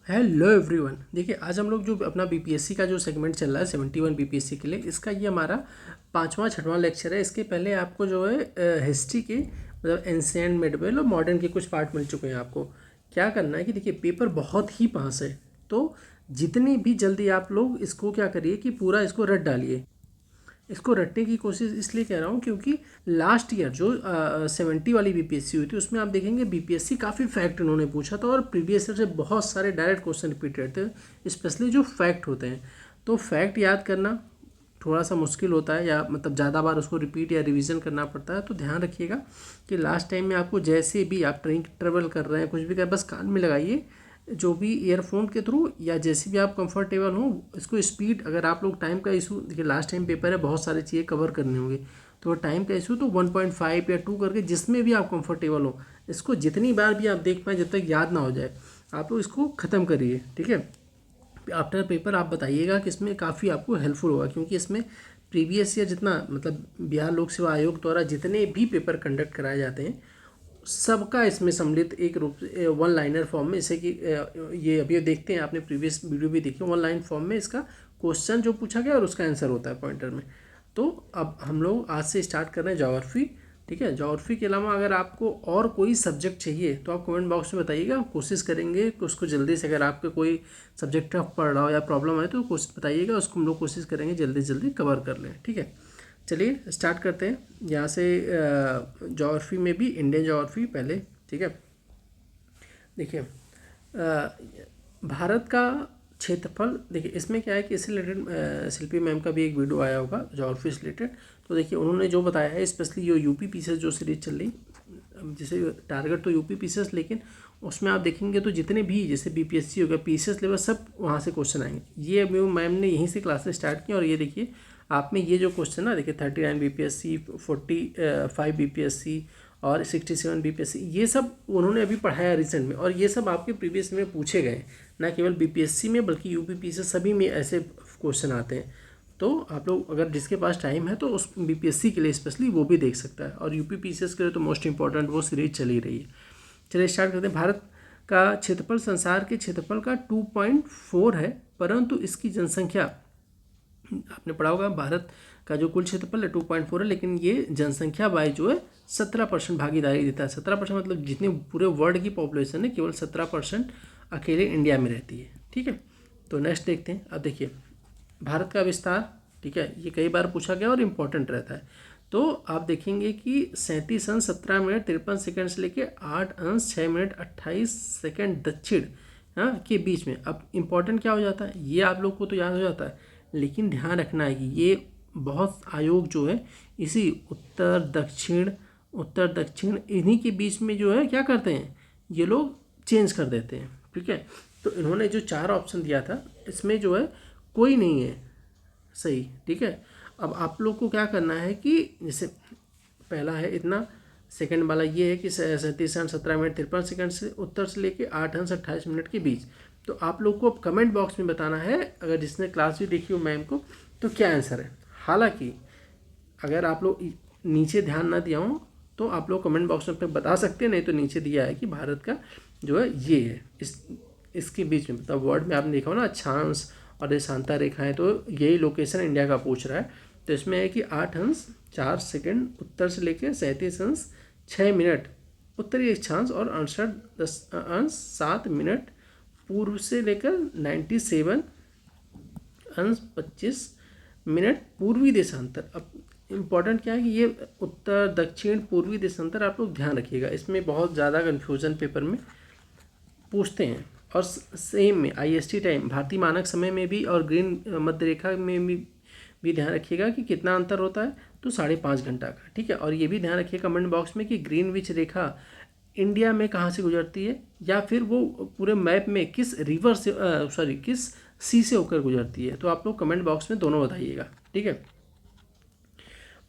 Hello everyone. देखिए आज हम लोग जो अपना बीपीएससी का जो सेगमेंट चल रहा है 71 बीपीएससी के लिए, इसका ये हमारा पांचवा छठवां लेक्चर है। इसके पहले आपको जो है हिस्ट्री के मतलब एंशिएंट मिडवेल और मॉडर्न के कुछ पार्ट मिल चुके हैं। आपको क्या करना है कि देखिए पेपर बहुत ही पास है, तो जितनी भी जल्दी आप लोग इसको क्या करिए कि पूरा इसको रट डालिए। इसको रटने की कोशिश इसलिए कह रहा हूँ क्योंकि लास्ट ईयर जो 70 वाली बीपीएससी हुई थी उसमें आप देखेंगे बीपीएससी काफ़ी फैक्ट उन्होंने पूछा था और प्रीवियस ईयर से बहुत सारे डायरेक्ट क्वेश्चन रिपीटेड थे, स्पेशली जो फैक्ट होते हैं। तो फैक्ट याद करना थोड़ा सा मुश्किल होता है या मतलब ज़्यादा बार उसको रिपीट या रिवीजन करना पड़ता है। तो ध्यान रखिएगा कि लास्ट टाइम में आपको जैसे भी आप ट्रेन ट्रेवल कर रहे हैं कुछ भी कर बस कान में लगाइए जो भी ईयरफोन के थ्रू या जैसे भी आप कंफर्टेबल हो। इसको स्पीड अगर आप लोग टाइम का इशू देखिए लास्ट टाइम पेपर है बहुत सारी चीज़ें कवर करनी होंगी, तो टाइम का इशू तो 1.5 या 2 करके जिसमें भी आप कंफर्टेबल हो इसको जितनी बार भी आप देख पाएँ जब तक याद ना हो जाए आप लोग इसको ख़त्म करिए। ठीक है, आफ्टर पेपर आप बताइएगा कि इसमें काफ़ी आपको हेल्पफुल होगा क्योंकि इसमें प्रीवियस ईयर जितना मतलब बिहार लोक सेवा आयोग द्वारा जितने भी पेपर कंडक्ट कराए जाते हैं सबका इसमें सम्मिलित एक रूप से वन लाइनर फॉर्म में, जैसे कि ये अभी देखते हैं आपने प्रीवियस वीडियो भी देखी, वन लाइन फॉर्म में इसका क्वेश्चन जो पूछा गया और उसका आंसर होता है पॉइंटर में। तो अब हम लोग आज से स्टार्ट कर रहे हैं ज्योग्राफी। ठीक है, ज्योग्राफी के अलावा अगर आपको और कोई सब्जेक्ट चाहिए तो आप कमेंट बॉक्स में बताइएगा, कोशिश करेंगे कि उसको जल्दी से, अगर आपके कोई सब्जेक्ट टफ पढ़ रहा हो या प्रॉब्लम है तो कोशिश बताइएगा, उसको हम लोग कोशिश करेंगे जल्दी से जल्दी कवर कर लें। ठीक है, चलिए स्टार्ट करते हैं यहाँ से। ज्योग्राफी में भी इंडियन ज्योग्राफी पहले। ठीक है, देखिए भारत का क्षेत्रफल, देखिए इसमें क्या है कि इससे रिलेटेड शिल्पी मैम का भी एक वीडियो आया होगा ज्योग्राफी से रिलेटेड। तो देखिए उन्होंने जो बताया है स्पेशली जो यूपी पीसेस जो सीरीज चल रही, जैसे टारगेट तो यूपी पीसेस, लेकिन उसमें आप देखेंगे तो जितने भी जैसे बीपीएससी हो गया पीसेस लेवल सब वहाँ से क्वेश्चन आएंगे। ये अभी मैम ने यहीं से क्लासेस स्टार्ट की और ये देखिए आप में ये जो क्वेश्चन ना देखिए 39 बीपीएससी, 45 बीपीएससी और 67 बीपीएससी, ये सब उन्होंने अभी पढ़ाया रिसेंट में और ये सब आपके प्रीवियस में पूछे गए, ना केवल बीपीएससी में बल्कि यूपी से सभी में ऐसे क्वेश्चन आते हैं। तो आप लोग अगर जिसके पास टाइम है तो उस बीपीएससी के लिए स्पेशली वो भी देख सकता है और यूपी पीसीएस के लिए तो मोस्ट इंपॉर्टेंट वो सीरीज चली रही है। चलिए स्टार्ट करते हैं। भारत का क्षेत्रफल संसार के क्षेत्रफल का 2.4 है, परंतु इसकी जनसंख्या, आपने पढ़ा होगा भारत का जो कुल क्षेत्रफल है 2.4 है, लेकिन ये जनसंख्या बाय जो है 17% भागीदारी देता है। 17% मतलब जितने पूरे वर्ल्ड की पॉपुलेशन है केवल 17% अकेले इंडिया में रहती है। ठीक है, तो नेक्स्ट देखते हैं। अब देखिए भारत का विस्तार, ठीक है, ये कई बार पूछा गया और इम्पोर्टेंट रहता है। तो आप देखेंगे कि 37 अंश 17 मिनट 53 सेकंड से लेके 8 अंश 6 मिनट 28 सेकंड दक्षिण के बीच में। अब इम्पोर्टेंट क्या हो जाता है, ये आप लोग को तो याद हो जाता है, लेकिन ध्यान रखना है कि ये बहुत आयोग जो है इसी उत्तर दक्षिण इन्हीं के बीच में जो है क्या करते हैं ये लोग चेंज कर देते हैं। ठीक है, तो इन्होंने जो 4 ऑप्शन दिया था इसमें जो है कोई नहीं है सही। ठीक है, अब आप लोग को क्या करना है कि जैसे पहला है इतना, सेकंड वाला ये है कि 37 अंश 17 मिनट 53 सेकंड से उत्तर से लेके 8 अंश 28 मिनट के बीच। तो आप लोग को अब कमेंट बॉक्स में बताना है, अगर जिसने क्लास भी देखी हो मैम को, तो क्या आंसर है। हालांकि अगर आप लोग नीचे ध्यान ना दिया हो तो आप लोग कमेंट बॉक्स में अपने बता सकते हैं, नहीं तो नीचे दिया है कि भारत का जो है ये है इसके बीच में, मतलब वर्ड में आपने देखा हो ना अक्षांश और देशांतर रेखाएं, तो यही लोकेशन इंडिया का पूछ रहा है। तो इसमें है कि 8 अंश 4 सेकंड उत्तर से लेकर 37 अंश 6 मिनट उत्तरी अक्षांश और 68 अंश 7 मिनट पूर्व से लेकर 97 अंश 25 मिनट पूर्वी देशांतर। अब इम्पॉर्टेंट क्या है कि ये उत्तर दक्षिण पूर्वी देशांतर आप लोग ध्यान रखिएगा, इसमें बहुत ज़्यादा कन्फ्यूज़न पेपर में पूछते हैं। और सेम में आईएसटी टाइम भारतीय मानक समय में भी और ग्रीन मध्य रेखा में भी ध्यान रखिएगा कि कितना अंतर होता है, तो 5.5 घंटा का। ठीक है, और ये भी ध्यान रखिए कमेंट बॉक्स में कि ग्रीनविच रेखा इंडिया में कहाँ से गुजरती है या फिर वो पूरे मैप में किस रिवर से किस सी से होकर गुजरती है। तो आप लोग कमेंट बॉक्स में दोनों बताइएगा। ठीक है,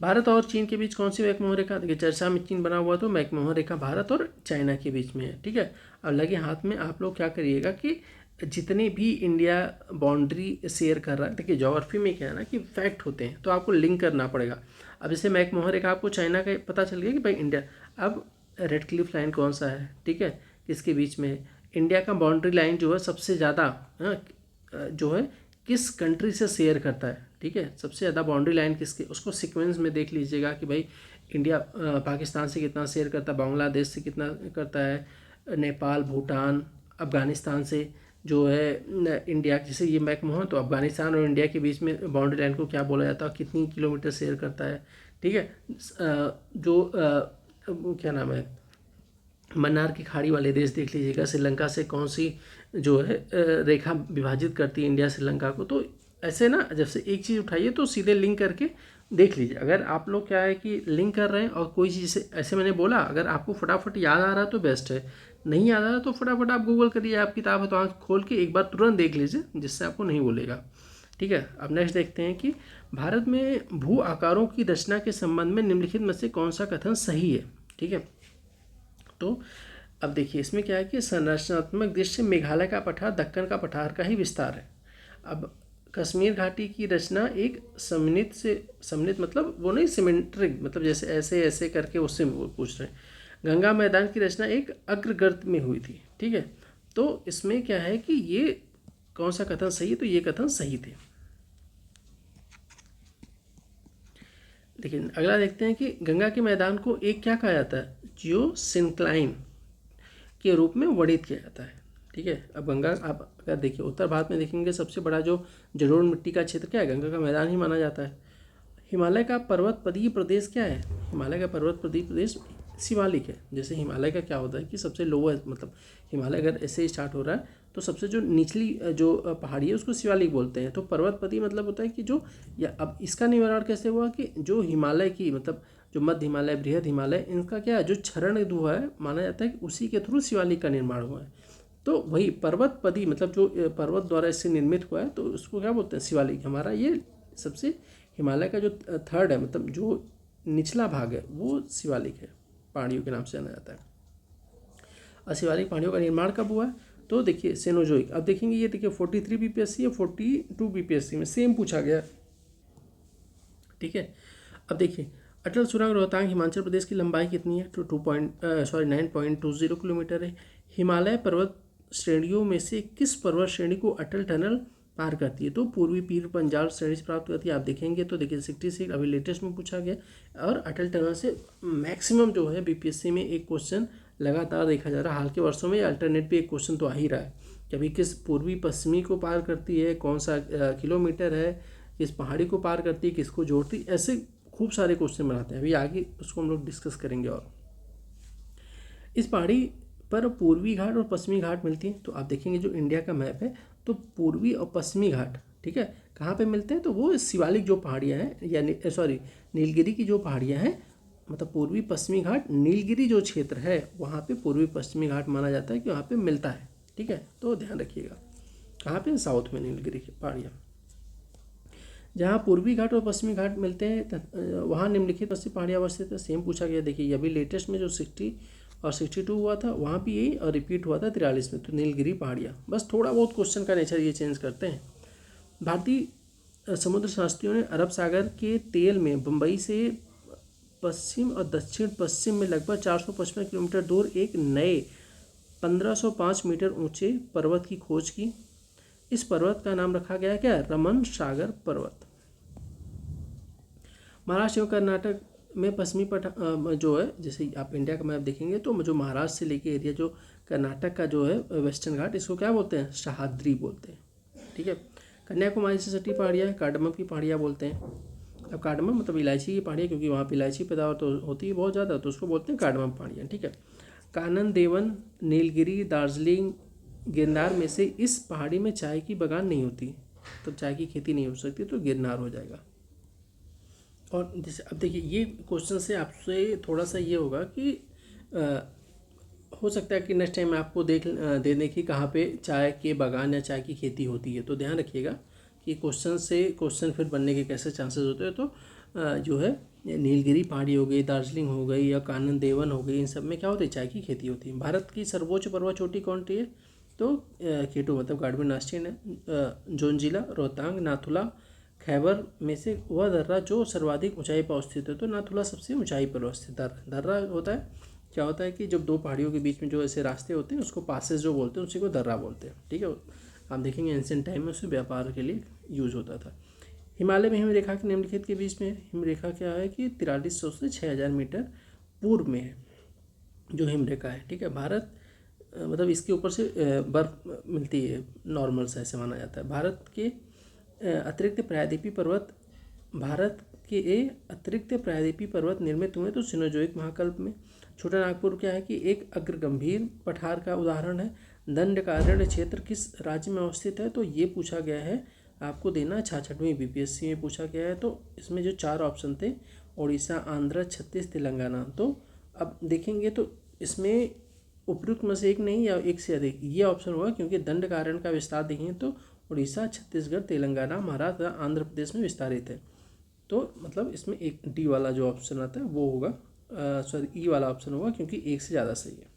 भारत और चीन के बीच कौन सी मैकमोहन रेखा, देखिए चर्चा में चीन बना हुआ तो मैकमोहन रेखा भारत और चाइना के बीच में है। ठीक है, अब लगे हाथ में आप लोग क्या करिएगा कि जितने भी इंडिया बाउंड्री शेयर कर रहा है, देखिए ज्योग्राफी में क्या है ना कि फैक्ट होते हैं तो आपको लिंक करना पड़ेगा। अब जैसे मैकमोहन रेखा आपको चाइना का पता चल गया कि भाई इंडिया, अब रेड क्लिफ लाइन कौन सा है, ठीक है, किसके बीच में है, इंडिया का बाउंड्री लाइन जो है सबसे ज़्यादा जो है किस कंट्री से शेयर करता है, ठीक है, सबसे ज़्यादा बाउंड्री लाइन किसके, उसको सीक्वेंस में देख लीजिएगा कि भाई इंडिया पाकिस्तान से कितना शेयर करता है, बांग्लादेश से कितना करता है, नेपाल, भूटान, अफ़गानिस्तान से जो है इंडिया, जैसे ये मैप में हो तो अफ़गानिस्तान और इंडिया के बीच में बाउंड्री लाइन को क्या बोला जाता है, कितनी किलोमीटर शेयर करता है, ठीक है। क्या नाम है, मन्नार की खाड़ी वाले देश देख लीजिएगा, श्रीलंका से कौन सी जो है रेखा विभाजित करती है इंडिया श्रीलंका को। तो ऐसे ना जब से एक चीज़ उठाइए तो सीधे लिंक करके देख लीजिए। अगर आप लोग क्या है कि लिंक कर रहे हैं और कोई चीज़ ऐसे मैंने बोला, अगर आपको फटाफट याद आ रहा है तो बेस्ट है, नहीं याद आ रहा तो फटाफट आप गूगल करिए, आप किताब है तो आँख खोल के एक बार तुरंत देख लीजिए, जिससे आपको नहीं भूलेगा, ठीक है। अब नेक्स्ट देखते हैं कि भारत में भू आकारों की रचना के संबंध में निम्नलिखित में से कौन सा कथन सही है, ठीक है। तो अब देखिए इसमें क्या है कि संरचनात्मक दृष्टि से मेघालय का पठार दक्कन का पठार का ही विस्तार है। अब कश्मीर घाटी की रचना एक समन्वित मतलब वो नहीं सिमेट्रिक, मतलब जैसे ऐसे ऐसे करके उससे वो पूछ रहे हैं। गंगा मैदान की रचना एक अग्रगर्त में हुई थी, ठीक है। तो इसमें क्या है कि ये कौन सा कथन सही है, तो ये कथन सही थे। लेकिन अगला देखते हैं कि गंगा के मैदान को एक क्या कहा जाता है, जियोसिंक्लाइन के रूप में वर्णित किया जाता है, ठीक है। अब गंगा आप अगर देखिए उत्तर भारत में देखेंगे सबसे बड़ा जो जलोढ़ मिट्टी का क्षेत्र क्या है, गंगा का मैदान ही माना जाता है। हिमालय का पर्वतपदीय प्रदेश क्या है, हिमालय का पर्वतपदीय प्रदेश शिवालिक है। जैसे हिमालय का क्या होता है कि सबसे लोएस्ट, मतलब हिमालय अगर ऐसे स्टार्ट हो रहा है तो सबसे जो निचली जो पहाड़ी है उसको शिवालिक बोलते हैं। तो पर्वतपदी मतलब होता है कि जो, या अब इसका निवारण कैसे हुआ कि जो हिमालय की मतलब जो मध्य हिमालय, बृहद हिमालय, इनका क्या है जो क्षरण हुआ है, माना जाता है कि उसी के थ्रू शिवालिक का निर्माण हुआ है। तो वही पर्वतपदी मतलब जो पर्वत द्वारा इससे निर्मित हुआ है तो उसको क्या बोलते हैं, शिवालिक। हमारा ये सबसे हिमालय का जो थर्ड है, मतलब जो निचला भाग है वो शिवालिक है, पहाड़ियों के नाम से जाना जाता है। और शिवालिक पहाड़ियों का निर्माण कब हुआ है, तो देखिए सेनोजोइक। अब देखेंगे ये देखिए 43 बीपीएससी या 42 बीपीएससी में सेम पूछा गया, ठीक है। अब देखिए अटल सुरंग रोहतांग हिमाचल प्रदेश की लंबाई कितनी है, तो 9.20 किलोमीटर है। हिमालय पर्वत श्रेणियों में से किस पर्वत श्रेणी को अटल टनल पार करती है, तो पूर्वी पीर पंजाब श्रेणी से प्राप्त करती है। आप देखेंगे तो देखिए 66 अभी लेटेस्ट में पूछा गया, और अटल टनल से मैक्सिमम जो है बीपीएससी में एक क्वेश्चन लगातार देखा जा रहा है। हाल के वर्षों में अल्टरनेट पे एक क्वेश्चन तो आ ही रहा है कि अभी किस पूर्वी पश्चिमी को पार करती है, कौन सा किलोमीटर है, किस पहाड़ी को पार करती है, किसको जोड़ती है, ऐसे खूब सारे क्वेश्चन बनाते हैं। अभी आगे उसको हम लोग डिस्कस करेंगे। और इस पहाड़ी पर पूर्वी घाट और पश्चिमी घाट मिलती हैं। तो आप देखेंगे जो इंडिया का मैप है तो पूर्वी और पश्चिमी घाट, ठीक है, कहाँ पे मिलते हैं, तो वो शिवालिक जो पहाड़ियाँ हैं या नीलगिरी की जो पहाड़ियाँ हैं, मतलब पूर्वी पश्चिमी घाट नीलगिरी जो क्षेत्र है वहाँ पे पूर्वी पश्चिमी घाट माना जाता है कि वहाँ पे मिलता है, ठीक है। तो ध्यान रखिएगा कहाँ पे, साउथ में नीलगिरी की पहाड़ियाँ। जहाँ पूर्वी घाट और पश्चिमी घाट मिलते हैं वहाँ निम्नलिखित में से पहाड़ियाँ अवस्थित है। सेम पूछा गया, देखिए अभी लेटेस्ट में जो 60 और 62 हुआ था वहाँ भी यही, और रिपीट हुआ था 43 में, तो नीलगिरी पहाड़ियाँ। बस थोड़ा बहुत क्वेश्चन का नेचर ये चेंज करते हैं। भारतीय समुद्र शास्त्रियों ने अरब सागर के तेल में बम्बई से पश्चिम और दक्षिण पश्चिम में लगभग 455 किलोमीटर दूर एक नए 1505 मीटर ऊंचे पर्वत की खोज की। इस पर्वत का नाम रखा गया क्या, रमन सागर पर्वत। महाराष्ट्र एवं कर्नाटक में पश्चिमी जो है, जैसे आप इंडिया का मैप देखेंगे तो जो महाराष्ट्र से लेके एरिया जो कर्नाटक का जो है वेस्टर्न घाट, इसको क्या बोलते हैं, सह्याद्री बोलते हैं, ठीक है। कन्याकुमारी से सटी पहाड़ियाँ कार्डमम की पहाड़ियाँ बोलते हैं। अब कार्डमम मतलब इलायची की पहाड़ियाँ, क्योंकि वहाँ पर इलायची पैदावार तो होती है बहुत ज़्यादा, तो उसको बोलते हैं कार्डमम पहाड़ियाँ, ठीक है। कानन देवन, नीलगिरी, दार्जिलिंग, गिरनार में से इस पहाड़ी में चाय की बागान नहीं होती, तो चाय की खेती नहीं हो सकती, तो गिरनार हो जाएगा। और जैसे अब देखिए ये क्वेश्चन से आपसे थोड़ा सा ये होगा कि हो सकता है कि नेक्स्ट टाइम आपको दे दें कि कहाँ पे चाय के बागान या चाय की खेती होती है। तो ध्यान रखिएगा कि क्वेश्चन से क्वेश्चन फिर बनने के कैसे चांसेस होते हैं। तो जो है नीलगिरी पहाड़ी हो गई, दार्जिलिंग हो गई या कानन देवन हो गई, इन सब में क्या होती है, चाय की खेती होती है। भारत की सर्वोच्च पर्वत चोटी कौन सी है, तो K2 मतलब गार्डन नास्टिन है। जोंजिला, रोहतांग, नाथुला, खैबर में से वह दर्रा जो सर्वाधिक ऊंचाई पर स्थित है, तो नाथुला सबसे ऊंचाई पर स्थित दर्रा होता है। क्या होता है कि जब दो पहाड़ियों के बीच में जो ऐसे रास्ते होते हैं उसको पासेस जो बोलते हैं, उसी को दर्रा बोलते हैं, ठीक है। आप देखेंगे एंशिएंट टाइम में उसे व्यापार के लिए यूज होता था। हिमालय में हिमरेखा के निम्नलिखित के बीच में हिमरेखा क्या है कि 4300 से 6000 मीटर पूर्व में है जो हिमरेखा है, ठीक है। भारत मतलब इसके ऊपर से बर्फ मिलती है, नॉर्मल सा ऐसे माना जाता है। अतिरिक्त प्रायद्वीपीय पर्वत भारत के अतिरिक्त प्रायद्वीपीय पर्वत निर्मित हुए तो सिनोजोइक महाकल्प में। छोटा नागपुर क्या है कि एक अग्रगंभीर पठार का उदाहरण है। दंडकारण्य क्षेत्र किस राज्य में अवस्थित है, तो ये पूछा गया है आपको देना 66वीं बीपीएससी में पूछा गया है। तो इसमें जो 4 ऑप्शन थे, उड़ीसा, आंध्र, छत्तीस, तेलंगाना। तो अब देखेंगे तो इसमें उपयुक्त में से एक नहीं या एक से अधिक ये ऑप्शन होगा, क्योंकि दंडकारण्य का विस्तार देखेंगे तो उड़ीसा, छत्तीसगढ़, तेलंगाना, महाराष्ट्र, आंध्र प्रदेश में विस्तारित है। तो मतलब इसमें एक डी वाला जो ऑप्शन आता है वो होगा, सॉरी ई वाला ऑप्शन होगा, क्योंकि एक से ज़्यादा सही है।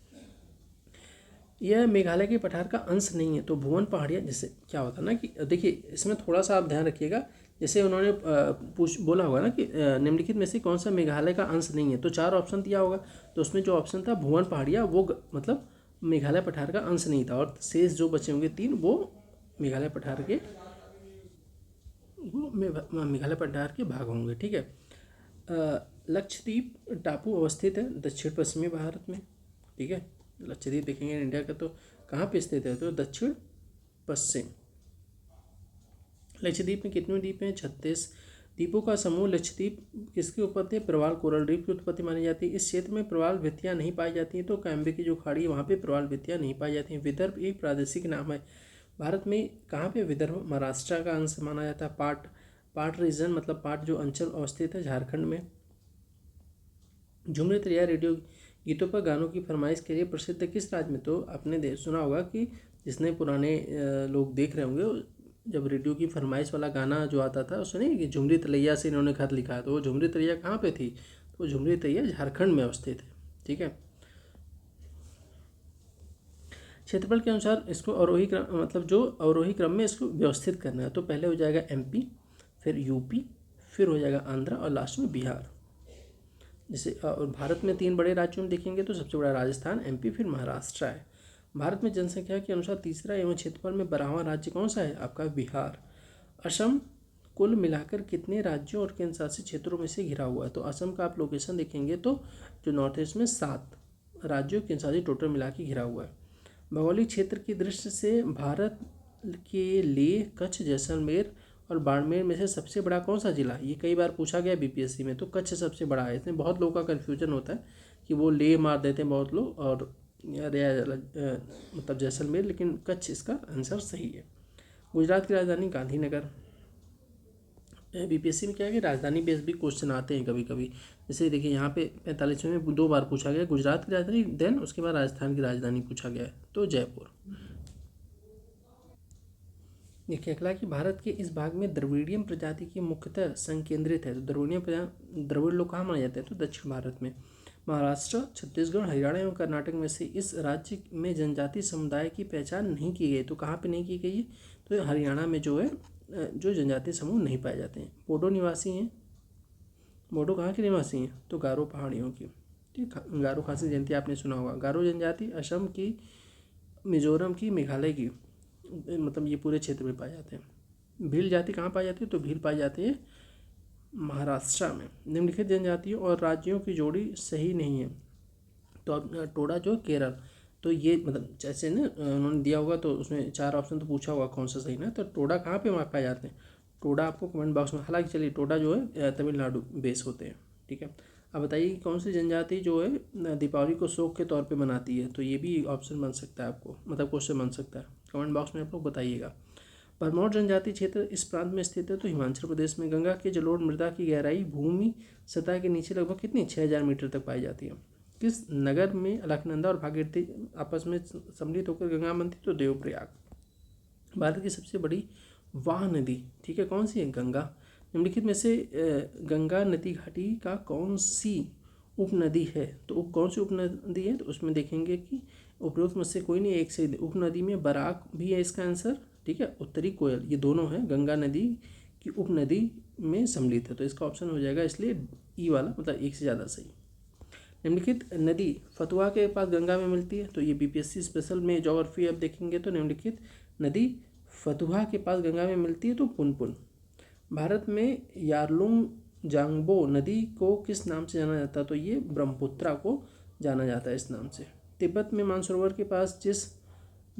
यह मेघालय के पठार का अंश नहीं है। तो भुवन पहाड़ियाँ, जैसे क्या होता है ना कि देखिए इसमें थोड़ा सा आप ध्यान रखिएगा, जैसे उन्होंने बोला होगा ना कि निम्नलिखित में से कौन सा मेघालय का अंश नहीं है, तो 4 ऑप्शन दिया होगा। तो उसमें जो ऑप्शन था भुवन पहाड़ियाँ वो मतलब मेघालय पठार का अंश नहीं था, और शेष जो बचे होंगे 3 वो मेघालय पठार के भाग होंगे, ठीक है। लक्षद्वीप टापू अवस्थित है दक्षिण पश्चिमी भारत में, ठीक है। लक्षद्वीप देखेंगे इंडिया का तो कहाँ पे स्थित है, तो दक्षिण पश्चिम। लक्षद्वीप में कितने द्वीप हैं, 36 द्वीपों का समूह लक्षद्वीप किसकी उत्पत्ति है, प्रवाल कोरल द्वीप की उत्पत्ति मानी जाती है। इस क्षेत्र में प्रवाल भित्तियाँ नहीं पाई जाती हैं, तो कैम्बे की जो खाड़ी है वहाँ पे प्रवाल भित्तियाँ नहीं पाई जाती हैं। विदर्भ एक प्रादेशिक नाम है। भारत में कहाँ पे विदर्भ महाराष्ट्र का अंश माना जाता है। पाट रीजन मतलब पाट जो अंचल अवस्थित है झारखंड में। झुमरी तरिया रेडियो गीतों पर गानों की फरमाइश के लिए प्रसिद्ध किस राज्य में, तो आपने सुना होगा कि जिसने पुराने लोग देख रहे होंगे, जब रेडियो की फरमाइश वाला गाना जो आता था उसने कि झुमरी तलैया से इन्होंने खत लिखा, तो वो झुमरी तलैया कहाँ पे थी, तो झुमरी तलैया झारखंड में अवस्थित है, ठीक है। क्षेत्रफल के अनुसार इसको अवरोही क्रम मतलब जो अवरोही क्रम में इसको व्यवस्थित करना है, तो पहले हो जाएगा एमपी, फिर यूपी, फिर हो जाएगा आंध्र और लास्ट में बिहार। जैसे और भारत में 3 बड़े राज्यों में देखेंगे तो सबसे बड़ा राजस्थान, एमपी, फिर महाराष्ट्र है। भारत में जनसंख्या के अनुसार तीसरा एवं क्षेत्रफल में 12वां राज्य कौन सा है, आपका बिहार। असम कुल मिलाकर कितने राज्यों और केंद्र शासित क्षेत्रों में से घिरा हुआ है, तो असम का आप लोकेशन देखेंगे तो जो नॉर्थ ईस्ट में 7 राज्यों केंद्र शासित टोटल मिला के घिरा हुआ है। भौगोलिक क्षेत्र की दृष्टि से भारत के लिए कच्छ, जैसलमेर और बाड़मेर में से सबसे बड़ा कौन सा जिला, ये कई बार पूछा गया बीपीएससी में, तो कच्छ सबसे बड़ा है। इसमें बहुत लोगों का कन्फ्यूजन होता है कि वो लेह मार देते हैं बहुत लोग, और मतलब जैसलमेर, लेकिन कच्छ इसका आंसर सही है। गुजरात की राजधानी गांधीनगर। बीपीएससी में क्या है कि राजधानी बेस भी क्वेश्चन आते हैं कभी कभी, जैसे देखिए यहाँ पे 45वें में 2 बार पूछा गया गुजरात की राजधानी, देन उसके बाद राजस्थान की राजधानी पूछा गया है, तो जयपुर। देखिए अगला कि भारत के इस भाग में द्रविड़ियम प्रजाति की मुख्यतः संकेंद्रित है, तो द्रविड़ लोग कहाँ माने जाते हैं, तो दक्षिण भारत में। महाराष्ट्र, छत्तीसगढ़, हरियाणा एवं कर्नाटक में से इस राज्य में जनजाति समुदाय की पहचान नहीं की गई, तो कहाँ पे नहीं की गई है, तो हरियाणा में जो है जो जनजातीय समूह नहीं पाए जाते हैं। बोडो निवासी हैं, बोडो कहाँ के निवासी हैं, तो गारो पहाड़ियों की, ठीक। गारो खासी जनजाति आपने सुना होगा। गारो जनजाति असम की, मिजोरम की, मेघालय की, मतलब ये पूरे क्षेत्र में पाए जाते हैं। भील जाति कहाँ पाई जाती है, तो भील पाई जाती है महाराष्ट्र में। निम्नलिखित जनजातियों और राज्यों की जोड़ी सही नहीं है, तो अब टोडा जो केरल, तो ये मतलब जैसे ना उन्होंने दिया होगा तो उसमें 4 ऑप्शन तो पूछा होगा कौन सा सही ना, तो टोडा कहाँ पे पाए जाते हैं, टोडा आपको कमेंट बॉक्स में, हालांकि चलिए टोडा जो है तमिलनाडु बेस होते हैं, ठीक है। अब बताइए कि कौन सी जनजाति जो है दीपावली को शौक के तौर पे मनाती है, तो ये भी ऑप्शन बन सकता है आपको, मतलब क्वेश्चन बन सकता है, कमेंट बॉक्स में आप लोग बताइएगा। भरमौर जनजाति क्षेत्र इस प्रांत में स्थित है, तो हिमाचल प्रदेश में। गंगा के जलोढ़ मृदा की गहराई भूमि सतह के नीचे लगभग कितनी, 6000 मीटर तक पाई जाती है। किस नगर में अलकनंदा और भागीरथी आपस में सम्मिलित होकर गंगा बनती, तो देवप्रयाग। भारत की सबसे बड़ी वाह नदी, ठीक है, कौन सी है, गंगा। निम्नलिखित में से गंगा नदी घाटी का कौन सी उपनदी है, तो कौन सी उपनदी है, तो उसमें देखेंगे कि उपरोक्त में से कोई नहीं, एक से उपनदी में बराक भी है इसका आंसर, ठीक है। उत्तरी कोयल, ये दोनों हैं गंगा नदी की उपनदी में सम्मिलित है, तो इसका ऑप्शन हो जाएगा इसलिए ई वाला, मतलब एक से ज़्यादा सही। निम्नलिखित नदी फतुहा के पास गंगा में मिलती है, तो ये बीपीएससी स्पेशल में ज्योग्राफी आप देखेंगे तो निम्नलिखित नदी फतुहा के पास गंगा में मिलती है तो पुनपुन। भारत में यारलुंग जांगबो नदी को किस नाम से जाना जाता है, तो ये ब्रह्मपुत्रा को जाना जाता है इस नाम से। तिब्बत में मानसरोवर के पास जिस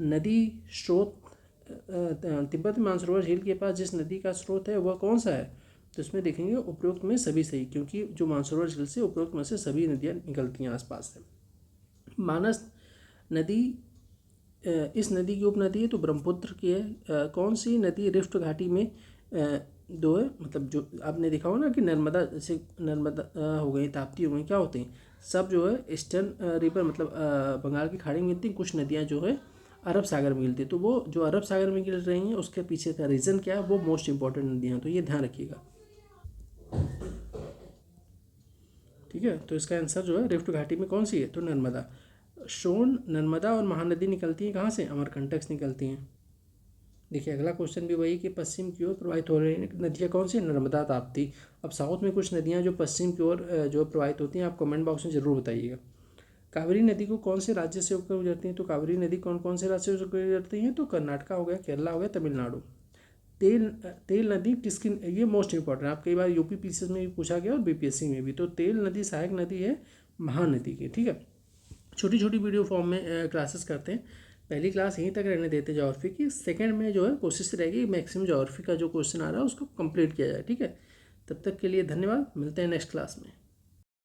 नदी स्रोत तिब्बत में मानसरोवर झील के पास जिस नदी का स्रोत है वह कौन सा है, तो इसमें देखेंगे उपरोक्त में सभी सही, क्योंकि जो मानसरोवर झील से उपरोक्त में से सभी नदियाँ निकलती हैं आसपास से। मानस नदी इस नदी की उपनदी है तो ब्रह्मपुत्र की है। कौन सी नदी रिफ्ट घाटी में दो है, मतलब जो आपने देखा हो ना कि नर्मदा जैसे नर्मदा हो गई, ताप्ती हो गई, क्या होते हैं सब जो है ईस्टर्न रिवर मतलब बंगाल की खाड़ी में मिलती हैं। कुछ नदियाँ जो है अरब सागर में मिलती है, तो वो जो अरब सागर में गिर रही हैं उसके पीछे का रीज़न क्या है, वो मोस्ट इंपॉर्टेंट नदियाँ हैं, तो ये ध्यान रखिएगा। ठीक है, तो इसका आंसर जो है रिफ्ट घाटी में कौन सी है, तो नर्मदा। सोन नर्मदा और महानदी निकलती हैं कहाँ से, अमरकंटक से निकलती हैं। देखिए अगला क्वेश्चन भी वही कि पश्चिम की ओर प्रवाहित हो रही नदियाँ कौन सी, नर्मदा ताप्ती। अब साउथ में कुछ नदियाँ जो पश्चिम की ओर जो प्रवाहित होती हैं आप कमेंट बॉक्स में ज़रूर बताइएगा। कावेरी नदी को कौन से राज्य से होकर गुजरती हैं, तो कावेरी नदी कौन कौन से राज्य से होकर गुजरती हैं, तो कर्नाटका हो गया, केरला हो गया, तमिलनाडु। तेल नदी किसकी, ये मोस्ट इंपॉर्टेंट आप कई बार यूपी पीसीएस में भी पूछा गया और बीपीएससी में भी। तो तेल नदी सहायक नदी है महानदी की। ठीक है, छोटी छोटी वीडियो फॉर्म में क्लासेस करते हैं। पहली क्लास यहीं तक रहने देते हैं ज्योग्राफी की। सेकंड में जो है कोशिश रहेगी मैक्सिमम ज्योग्राफी का जो क्वेश्चन आ रहा है उसको कंप्लीट किया जाए। ठीक है, तब तक के लिए धन्यवाद, मिलते हैं नेक्स्ट क्लास में।